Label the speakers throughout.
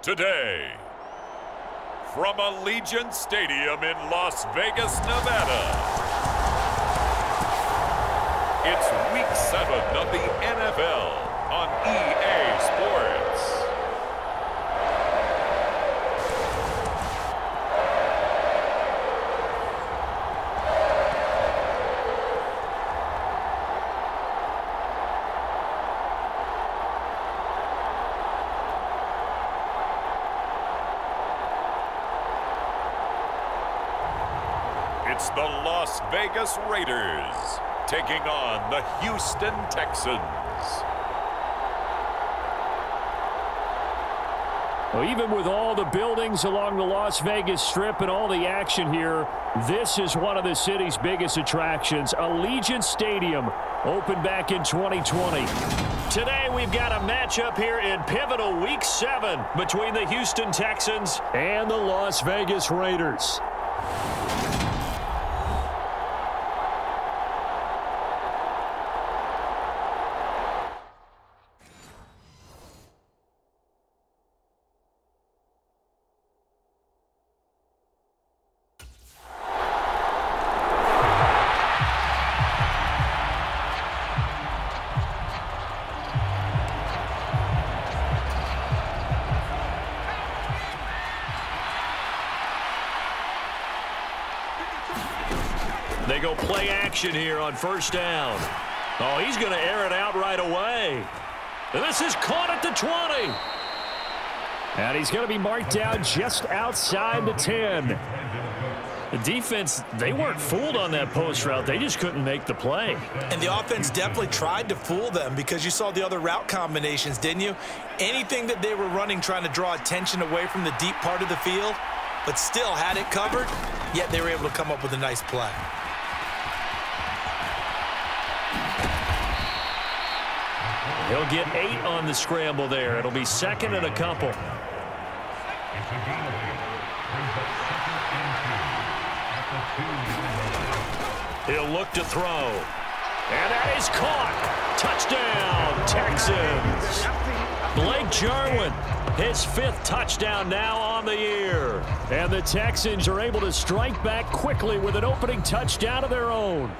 Speaker 1: today. From Allegiant Stadium in Las Vegas, Nevada, it's Week 7 of the NFL on EA Sports. It's the Las Vegas Raiders taking on the Houston Texans.
Speaker 2: Well, even with all the buildings along the Las Vegas Strip and all the action here, this is one of the city's biggest attractions. Allegiant Stadium opened back in 2020. Today we've got a matchup here in pivotal Week 7 between the Houston Texans and the Las Vegas Raiders. They go play action here on first down. Oh, he's going to air it out right away. And this is caught at the 20. And he's going to be marked down just outside the 10. The defense, they weren't fooled on that post route. They just couldn't make the play.
Speaker 3: And the offense definitely tried to fool them because you saw the other route combinations, didn't you? Anything that they were running trying to draw attention away from the deep part of the field, but still had it covered, yet they were able to come up with a nice play.
Speaker 2: He'll get 8 on the scramble there. It'll be second and a couple. He'll look to throw. And that is caught. Touchdown, Texans. Blake Jarwin, his 5th touchdown now on the year. And the Texans are able to strike back quickly with an opening touchdown of their own.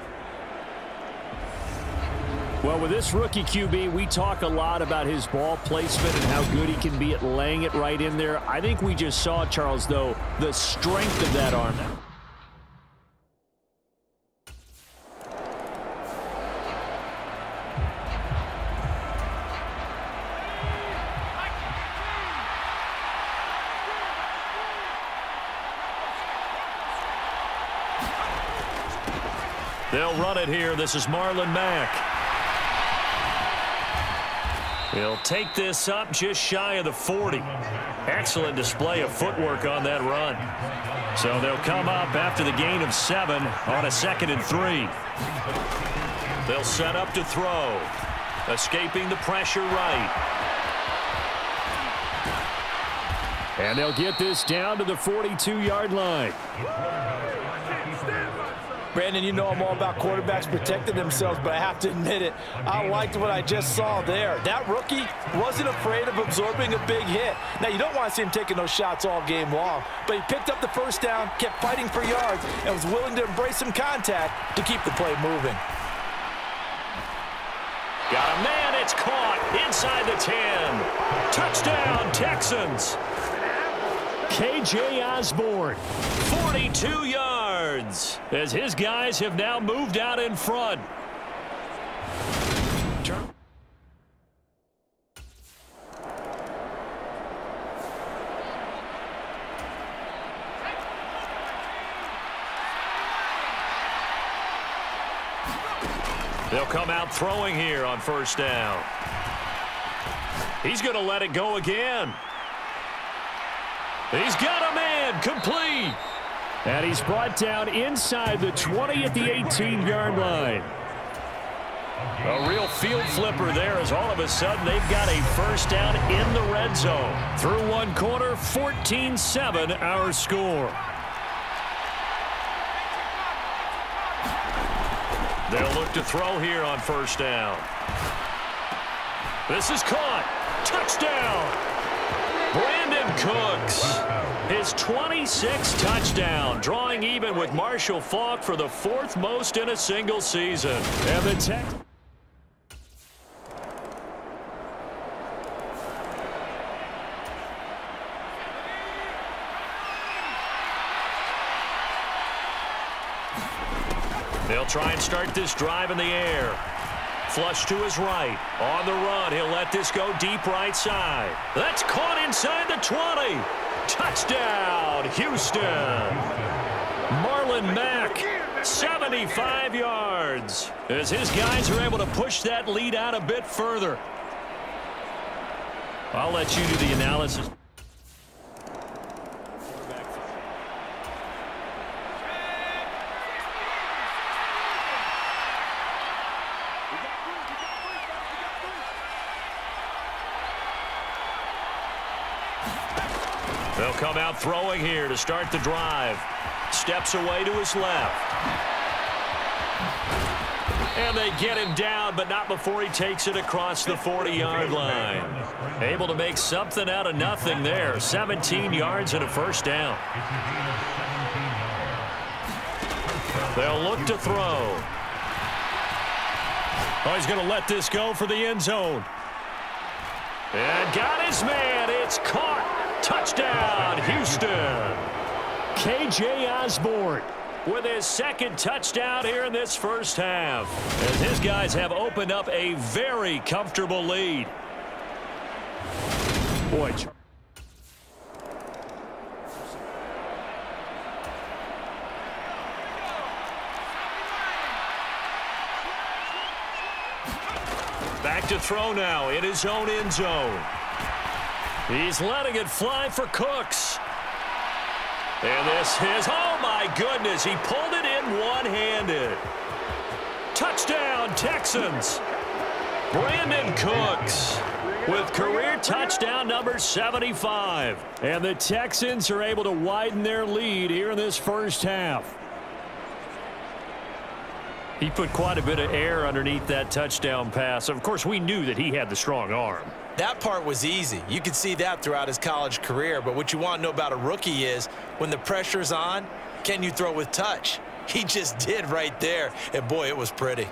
Speaker 2: Well, with this rookie QB, we talk a lot about his ball placement and how good he can be at laying it right in there. I think we just saw, Charles, though, the strength of that arm. They'll run it here. This is Marlon Mack. He'll take this up just shy of the 40. Excellent display of footwork on that run. So they'll come up after the gain of 7 on a 2nd and 3. They'll set up to throw. Escaping the pressure right. And they'll get this down to the 42-yard line.
Speaker 3: Brandon, you know I'm all about quarterbacks protecting themselves, but I have to admit it. I liked what I just saw there. That rookie wasn't afraid of absorbing a big hit. Now, you don't want to see him taking those shots all game long, but he picked up the first down, kept fighting for yards, and was willing to embrace some contact to keep the play moving.
Speaker 2: Got a man, it's caught inside the 10. Touchdown, Texans. KJ Osborne, 42 yards, as his guys have now moved out in front. They'll come out throwing here on first down. He's going to let it go again. He's got a man, complete. And he's brought down inside the 20 at the 18-yard line. A real field flipper there as all of a sudden they've got a first down in the red zone. Through one quarter, 14-7 our score. They'll look to throw here on first down. This is caught. Touchdown. Brandon Cooks, his 26th touchdown, drawing even with Marshall Faulk for the 4th most in a single season. And the Texans. They'll try and start this drive in the air. Flush to his right. On the run, he'll let this go deep right side. That's caught inside the 20. Touchdown, Houston. Marlon Mack, 75 yards. As his guys are able to push that lead out a bit further. I'll let you do the analysis. They'll come out throwing here to start the drive. Steps away to his left. And they get him down, but not before he takes it across the 40-yard line. Able to make something out of nothing there. 17 yards and a first down. They'll look to throw. Oh, he's going to let this go for the end zone. And got his man. It's caught. Touchdown, Houston. K.J. Osborne with his 2nd touchdown here in this first half. As his guys have opened up a very comfortable lead. Boy. Back to throw now in his own end zone. He's letting it fly for Cooks. And this is, oh my goodness, he pulled it in one-handed. Touchdown, Texans. Brandon Cooks with career touchdown number 75. And the Texans are able to widen their lead here in this first half. He put quite a bit of air underneath that touchdown pass. Of course, we knew that he had the strong arm.
Speaker 3: That part was easy. You could see that throughout his college career. But what you want to know about a rookie is when the pressure's on, can you throw with touch? He just did right there. And, boy, it was pretty.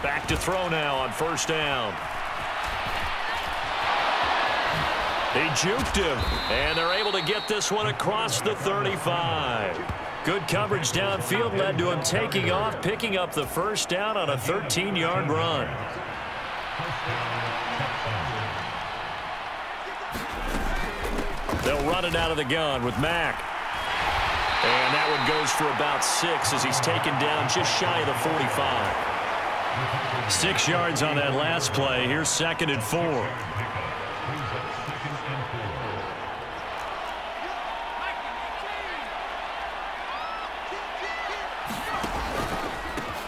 Speaker 2: Back to throw now on first down. He juked him, and they're able to get this one across the 35. Good coverage downfield led to him taking off, picking up the first down on a 13-yard run. They'll run it out of the gun with Mack. And that one goes for about 6 as he's taken down just shy of the 45. 6 yards on that last play. Here's 2nd and 4.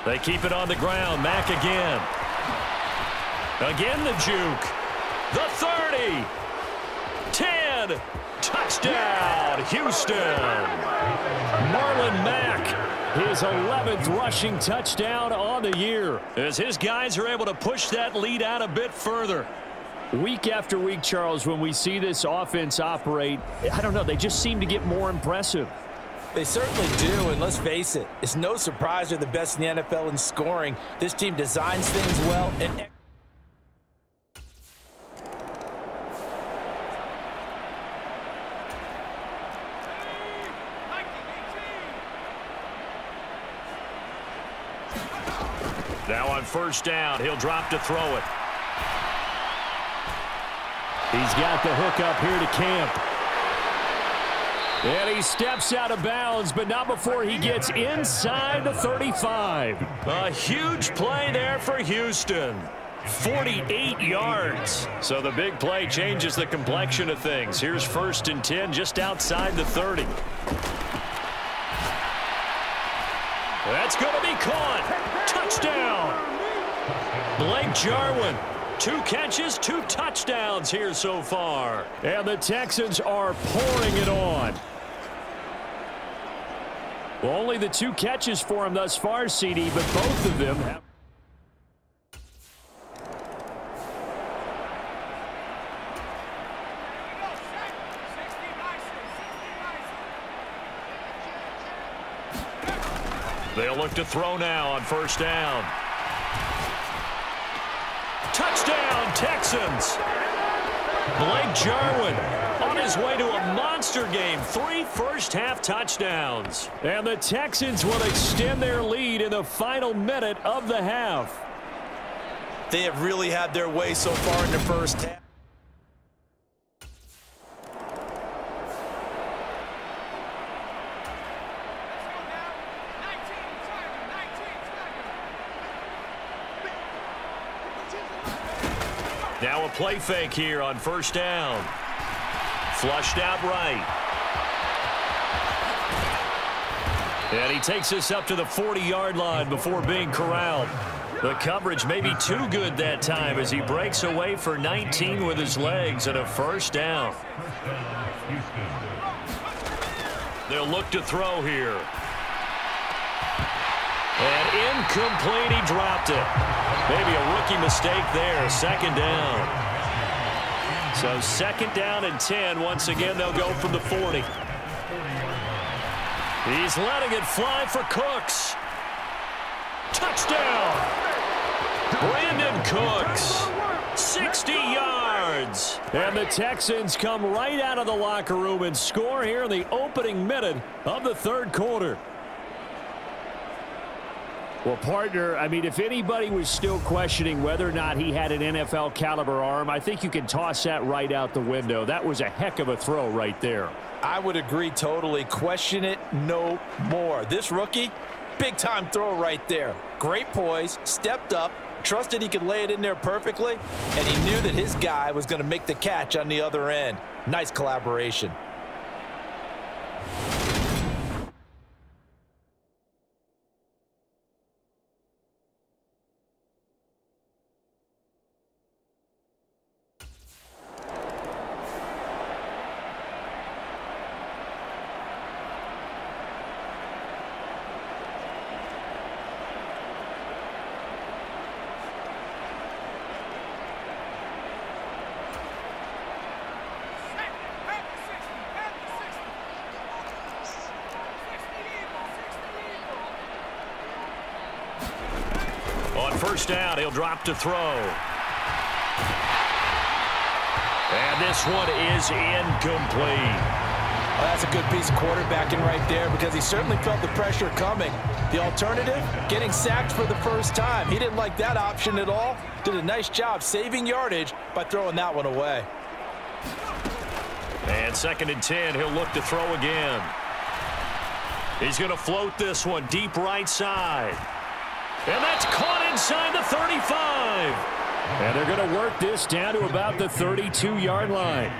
Speaker 2: They keep it on the ground. Mack again. Again the juke. The 30. 10. Touchdown, Houston. Marlon Mack, his 11th rushing touchdown on the year, as his guys are able to push that lead out a bit further. Week after week, Charles, when we see this offense operate, I don't know, they just seem to get more impressive.
Speaker 3: They certainly do, and let's face it, it's no surprise they're the best in the NFL in scoring. This team designs things well and
Speaker 2: now on first down, he'll drop to throw it. He's got the hook up here to Camp. And he steps out of bounds, but not before he gets inside the 35. A huge play there for Houston. 48 yards. So the big play changes the complexion of things. Here's 1st and 10 just outside the 30. That's going to be caught. Touchdown! Blake Jarwin. 2 catches, 2 touchdowns here so far. And the Texans are pouring it on. Well, only the 2 catches for him thus far, CD, but both of them have... They'll look to throw now on first down. Touchdown, Texans! Blake Jarwin on his way to a monster game. 3 first-half touchdowns. And the Texans will extend their lead in the final minute of the half.
Speaker 3: They have really had their way so far in the first half.
Speaker 2: Now a play fake here on first down. Flushed out right. And he takes us up to the 40-yard line before being corralled. The coverage may be too good that time as he breaks away for 19 with his legs and a first down. They'll look to throw here. And incomplete, he dropped it. Maybe a rookie mistake there, second down. So second down and 10. Once again, they'll go from the 40. He's letting it fly for Cooks. Touchdown! Brandon Cooks, 60 yards. And the Texans come right out of the locker room and score here in the opening minute of the third quarter. Well, partner, I mean, if anybody was still questioning whether or not he had an NFL caliber arm, I think you can toss that right out the window. That was a heck of a throw right there.
Speaker 3: I would agree totally. Question it no more. This rookie, big-time throw right there. Great poise, stepped up, trusted he could lay it in there perfectly, and he knew that his guy was going to make the catch on the other end. Nice collaboration.
Speaker 2: First down, he'll drop to throw. And this one is incomplete.
Speaker 3: Well, that's a good piece of quarterbacking right there because he certainly felt the pressure coming. The alternative, getting sacked for the first time. He didn't like that option at all. Did a nice job saving yardage by throwing that one away.
Speaker 2: And second and 10, he'll look to throw again. He's going to float this one deep right side. And that's caught inside the 35. And they're going to work this down to about the 32-yard line.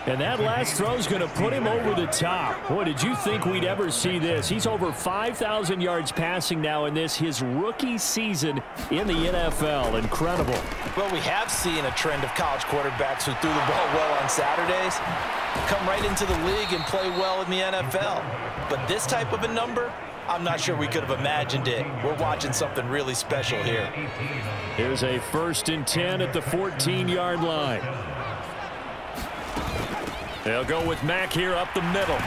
Speaker 2: And that last throw is going to put him over the top. Boy, did you think we'd ever see this? He's over 5,000 yards passing now in this, his rookie season in the NFL. Incredible.
Speaker 3: Well, we have seen a trend of college quarterbacks who threw the ball well on Saturdays come right into the league and play well in the NFL. But this type of a number, I'm not sure we could have imagined it. We're watching something really special here.
Speaker 2: Here's a first and 10 at the 14-yard line. They'll go with Mack here up the middle.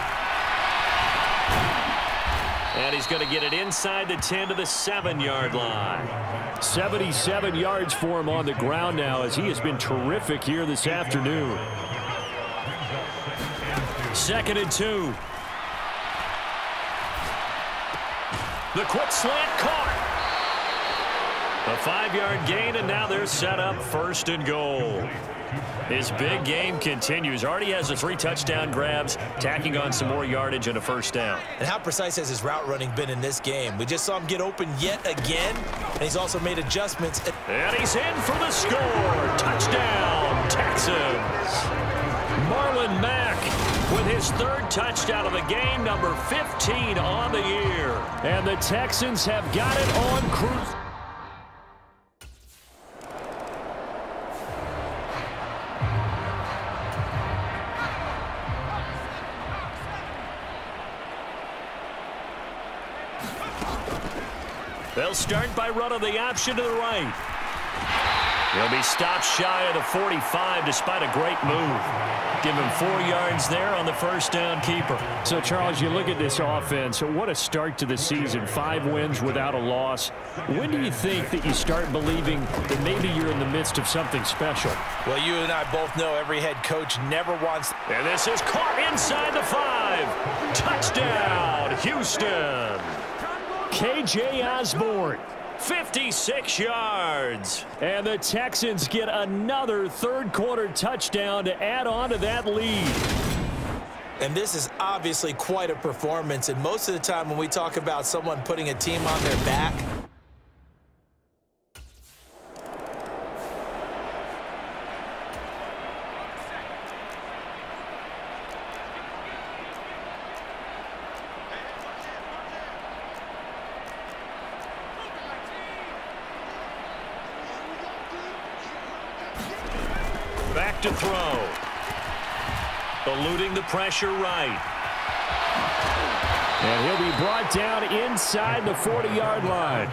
Speaker 2: And he's going to get it inside the 10 to the 7-yard line. 77 yards for him on the ground now as he has been terrific here this afternoon. Second and 2. The quick slant caught. A 5-yard gain, and now they're set up first and goal. His big game continues. Already has the 3 touchdown grabs, tacking on some more yardage and a first down.
Speaker 3: And how precise has his route running been in this game? We just saw him get open yet again, and he's also made adjustments.
Speaker 2: And he's in for the score. Touchdown, Texans. Marlon Mack with his third touchdown of the game, number 15 on the year. And the Texans have got it on cruise. They'll start by running the option to the right. He'll be stopped shy of the 45 despite a great move. Give him 4 yards there on the first down keeper.
Speaker 4: So, Charles, you look at this offense. What a start to the season. 5 wins without a loss. When do you think that you start believing that maybe you're in the midst of something special?
Speaker 3: Well, you and I both know every head coach never wants.
Speaker 2: And this is caught inside the 5. Touchdown, Houston. K.J. Osborne, 56 yards.
Speaker 4: And the Texans get another third-quarter touchdown to add on to that lead.
Speaker 3: And this is obviously quite a performance. And most of the time when we talk about someone putting a team on their back,
Speaker 2: back to throw. Eluding the pressure right.
Speaker 4: And he'll be brought down inside the 40-yard line.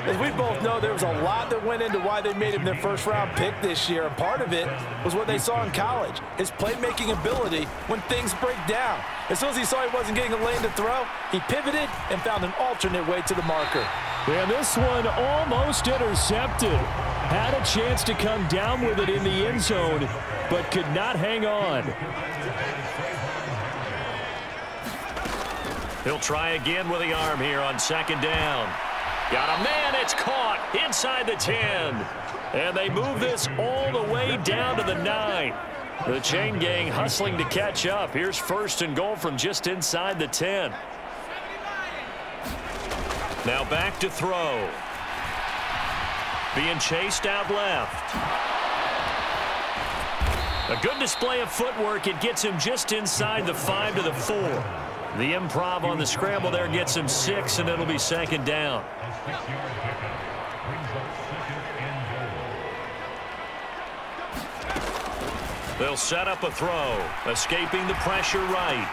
Speaker 3: as we both know, there was a lot that went into why they made him their first-round pick this year. And part of it was what they saw in college, his playmaking ability when things break down. As soon as he saw he wasn't getting a lane to throw, he pivoted and found an alternate way to the marker.
Speaker 4: And this one almost intercepted. Had a chance to come down with it in the end zone, but could not hang on.
Speaker 2: He'll try again with the arm here on second down. Got a man, it's caught inside the 10. And they move this all the way down to the 9. The chain gang hustling to catch up. Here's first and goal from just inside the 10. Now back to throw. Being chased out left. A good display of footwork. It gets him just inside the 5 to the 4. The improv on the scramble there gets him 6, and it'll be second down. They'll set up a throw. Escaping the pressure right.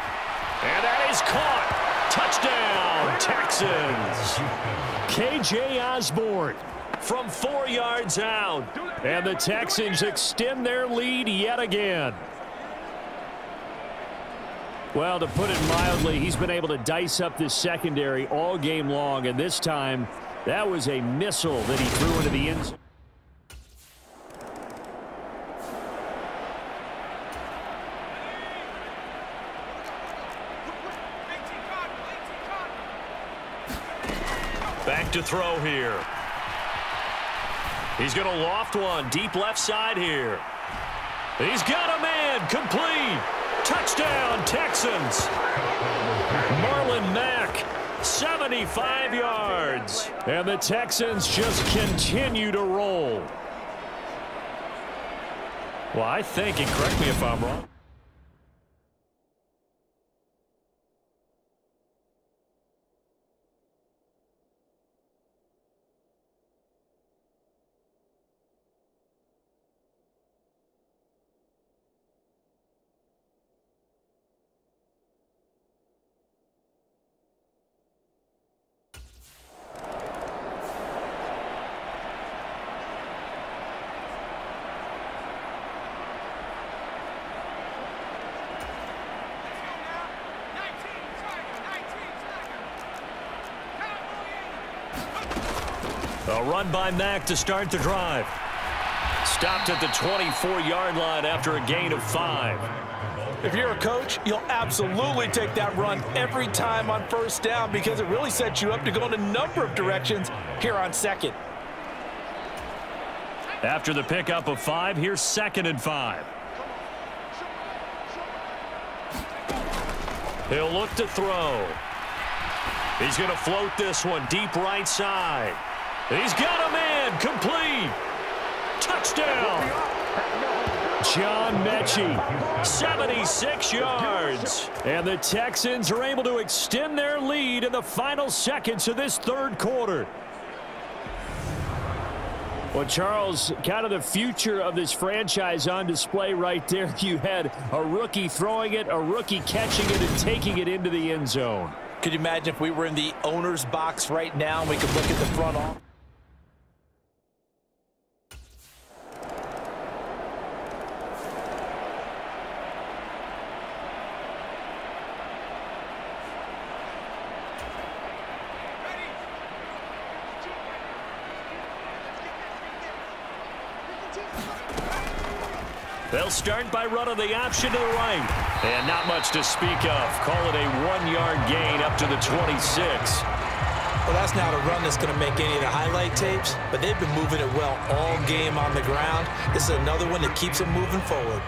Speaker 2: And that is caught. Touchdown, Texans.
Speaker 4: K.J. Osborne
Speaker 2: from 4 yards out.
Speaker 4: And the Texans extend their lead yet again. Well, to put it mildly, he's been able to dice up this secondary all game long, and this time that was a missile that he threw into the end zone.
Speaker 2: Back to throw here. He's going to loft one deep left side here. He's got a man, complete. Touchdown, Texans. Marlon Mack, 75 yards.
Speaker 4: And the Texans just continue to roll.
Speaker 2: Well, I think, and correct me if I'm wrong, a run by Mack to start the drive. Stopped at the 24-yard line after a gain of 5.
Speaker 3: If you're a coach, you'll absolutely take that run every time on first down because it really sets you up to go in a number of directions here on second.
Speaker 2: After the pickup of 5, here's second and 5. He'll look to throw. He's going to float this one deep right side. He's got a man, complete. Touchdown. John Mechie, 76 yards. And the Texans are able to extend their lead in the final seconds of this third quarter. Well, Charles, kind of the future of this franchise on display right there. You had a rookie throwing it, a rookie catching it, and taking it into the end zone.
Speaker 3: Could you imagine if we were in the owner's box right now and we could look at the front office?
Speaker 2: They'll start by running the option to the right. And not much to speak of. Call it a 1-yard gain up to the 26.
Speaker 3: Well, that's not a run that's going to make any of the highlight tapes, but they've been moving it well all game on the ground. This is another one that keeps them moving forward.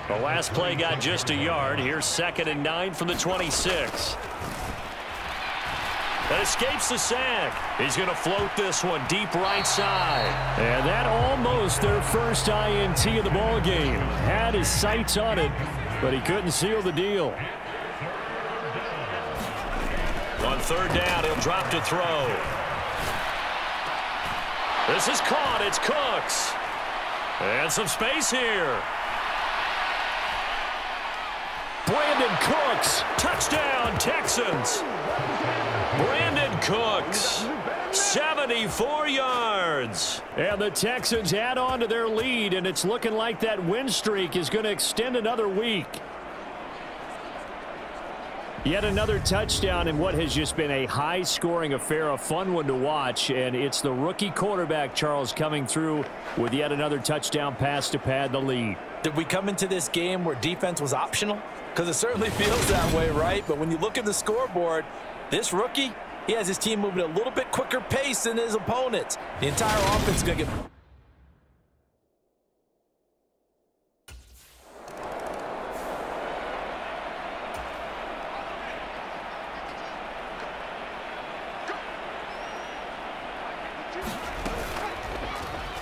Speaker 2: The last play got just a yard. Here's 2nd and 9 from the 26. That escapes the sack. He's going to float this one deep right side. And that almost their first INT of the ball game. Had his sights on it, but he couldn't seal the deal. On 3rd down, he'll drop to throw. This is caught. It's Cooks. And some space here. Brandon Cooks. Touchdown, Texans. Brandon Cooks, 74 yards. And the Texans add on to their lead, and it's looking like that win streak is going to extend another week. Yet another touchdown in what has just been a high-scoring affair, a fun one to watch, and it's the rookie quarterback, Charles, coming through with yet another touchdown pass to pad the lead.
Speaker 3: Did we come into this game where defense was optional? Because it certainly feels that way, right? But when you look at the scoreboard, this rookie, he has his team moving at a little bit quicker pace than his opponents. The entire offense is going to get...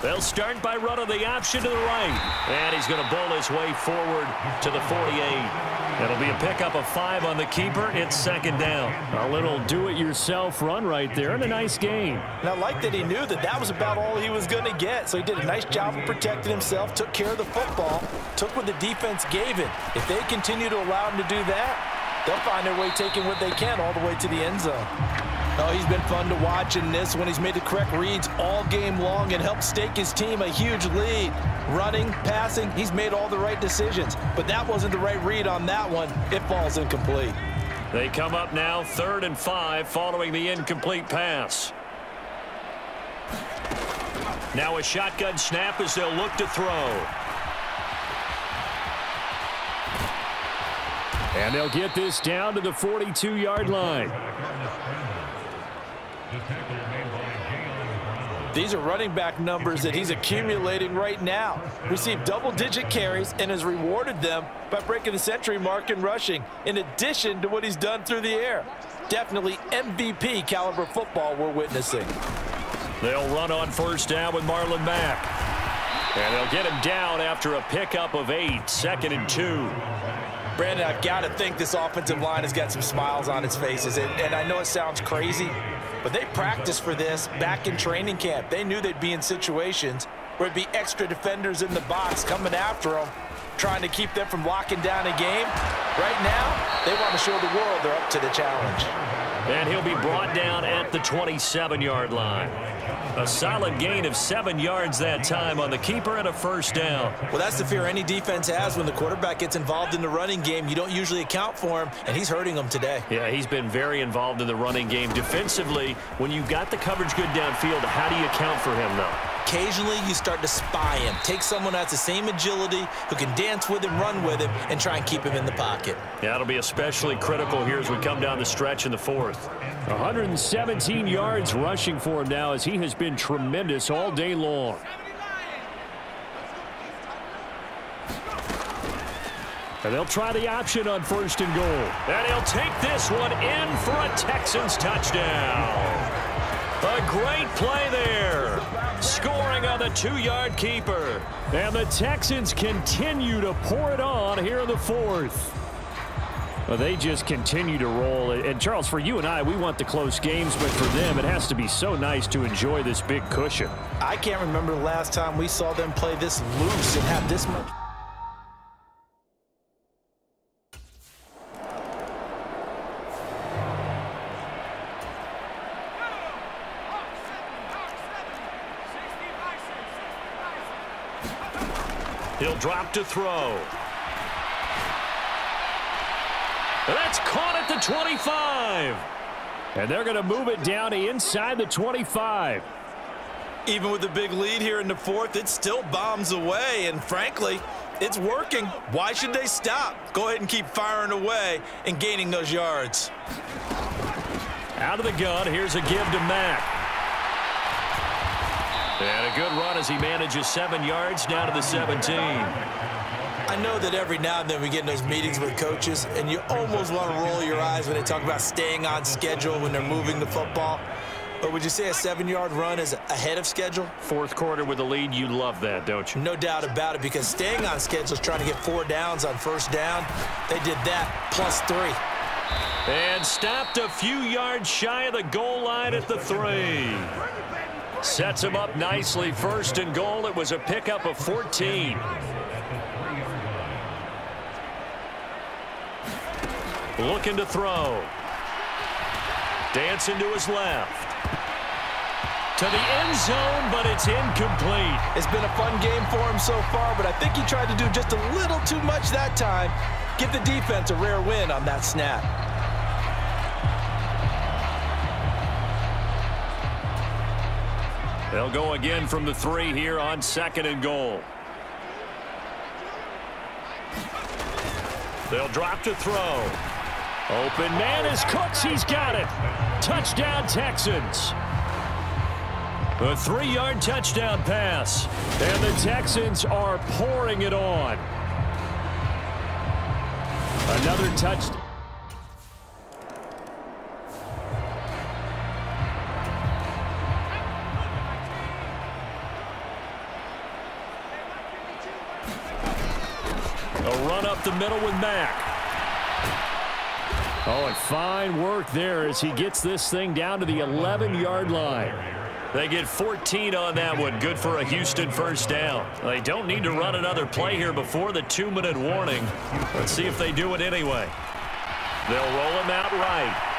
Speaker 2: They'll start by running the option to the right. And he's going to bowl his way forward to the 48. It'll be a pickup of 5 on the keeper. It's 2nd down.
Speaker 4: A little do-it-yourself run right there and a nice game.
Speaker 3: And I like that he knew that that was about all he was going to get. So he did a nice job of protecting himself, took care of the football, took what the defense gave him. If they continue to allow him to do that, they'll find their way taking what they can all the way to the end zone. Oh, he's been fun to watch in this one. He's made the correct reads all game long and helped stake his team a huge lead. Running, passing, he's made all the right decisions. But that wasn't the right read on that one. It falls incomplete.
Speaker 2: They come up now 3rd and 5 following the incomplete pass. Now a shotgun snap as they'll look to throw.
Speaker 4: And they'll get this down to the 42-yard line.
Speaker 3: These are running back numbers that he's accumulating right now. Received double-digit carries and has rewarded them by breaking the century mark in rushing, in addition to what he's done through the air. Definitely MVP caliber football we're witnessing.
Speaker 2: They'll run on 1st down with Marlon Mack. And they'll get him down after a pickup of 8, 2nd and 2.
Speaker 3: Brandon, I've got to think this offensive line has got some smiles on its faces. And I know it sounds crazy, but they practiced for this back in training camp. They knew they'd be in situations where it'd be extra defenders in the box coming after them, trying to keep them from locking down a game. Right now, they want to show the world they're up to the challenge.
Speaker 2: And he'll be brought down at the 27-yard line. A solid gain of 7 yards that time on the keeper and a 1st down.
Speaker 3: Well, that's the fear any defense has when the quarterback gets involved in the running game. You don't usually account for him, and he's hurting them today.
Speaker 2: Yeah, he's been very involved in the running game. Defensively, when you got the coverage good downfield, how do you account for him, though?
Speaker 3: Occasionally, you start to spy him. Take someone who has the same agility, who can dance with him, run with him, and try and keep him in the pocket.
Speaker 2: Yeah, it'll be especially critical here as we come down the stretch in the 4th.
Speaker 4: 117 yards rushing for him now as he has been tremendous all day long. And they'll try the option on 1st and goal.
Speaker 2: And he'll take this one in for a Texans touchdown. A great play there. Scoring on the 2-yard keeper. And the Texans continue to pour it on here in the fourth. Well, they just continue to roll. And, Charles, for you and I, we want the close games, but for them, it has to be so nice to enjoy this big cushion.
Speaker 3: I can't remember the last time we saw them play this loose and have this much.
Speaker 2: He'll drop to throw. That's caught at the 25. And they're going to move it down to inside the 25.
Speaker 3: Even with the big lead here in the fourth, it still bombs away. And frankly, it's working. Why should they stop? Go ahead and keep firing away and gaining those yards.
Speaker 2: Out of the gun, here's a give to Mack. And a good run as he manages 7 yards down to the 17.
Speaker 3: I know that every now and then we get in those meetings with coaches, and you almost want to roll your eyes when they talk about staying on schedule when they're moving the football. But would you say a 7-yard run is ahead of schedule?
Speaker 2: Fourth quarter with a lead, you love that, don't you?
Speaker 3: No doubt about it, because staying on schedule is trying to get 4 downs on first down. They did that plus 3.
Speaker 2: And stopped a few yards shy of the goal line at the 3. Sets him up nicely. First and goal. It was a pickup of 14. Looking to throw. Dancing to his left. To the end zone, but it's incomplete.
Speaker 3: It's been a fun game for him so far, but I think he tried to do just a little too much that time. Give the defense a rare win on that snap.
Speaker 2: They'll go again from the 3 here on 2nd and goal. They'll drop to throw. Open man is Cooks. He's got it. Touchdown, Texans. A 3-yard touchdown pass. And the Texans are pouring it on. Another touchdown. A run up the middle with Mack. Oh, and fine work there as he gets this thing down to the 11-yard line. They get 14 on that one. Good for a Houston first down. They don't need to run another play here before the 2-minute warning. Let's see if they do it anyway. They'll roll him out right.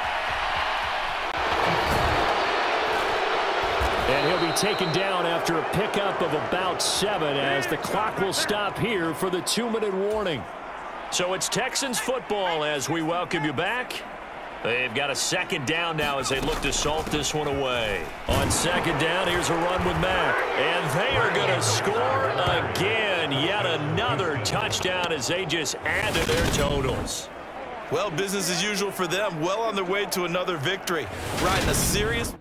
Speaker 2: And he'll be taken down after a pickup of about 7 as the clock will stop here for the 2-minute warning. So it's Texans football as we welcome you back. They've got a 2nd down now as they look to salt this one away. On 2nd down, here's a run with Mack. And they are going to score again. Yet another touchdown as they just add to their totals.
Speaker 3: Well, business as usual for them. Well on their way to another victory. Riding a serious...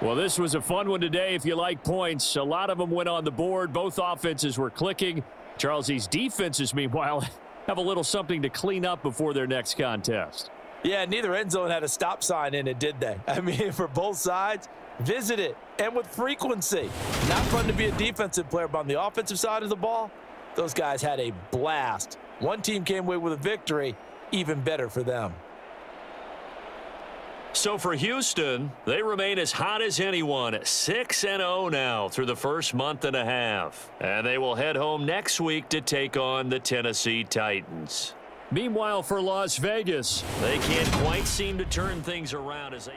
Speaker 2: Well, this was a fun one today if you like points. A lot of them went on the board. Both offenses were clicking. Charles, these defenses, meanwhile, have a little something to clean up before their next contest.
Speaker 3: Yeah, neither end zone had a stop sign in it, did they? I mean, for both sides, visit it, and with frequency. Not fun to be a defensive player, but on the offensive side of the ball, those guys had a blast. One team came away with a victory, even better for them.
Speaker 2: So for Houston, they remain as hot as anyone, 6-0 now through the first month and a half. And they will head home next week to take on the Tennessee Titans. Meanwhile, for Las Vegas, they can't quite seem to turn things around as they...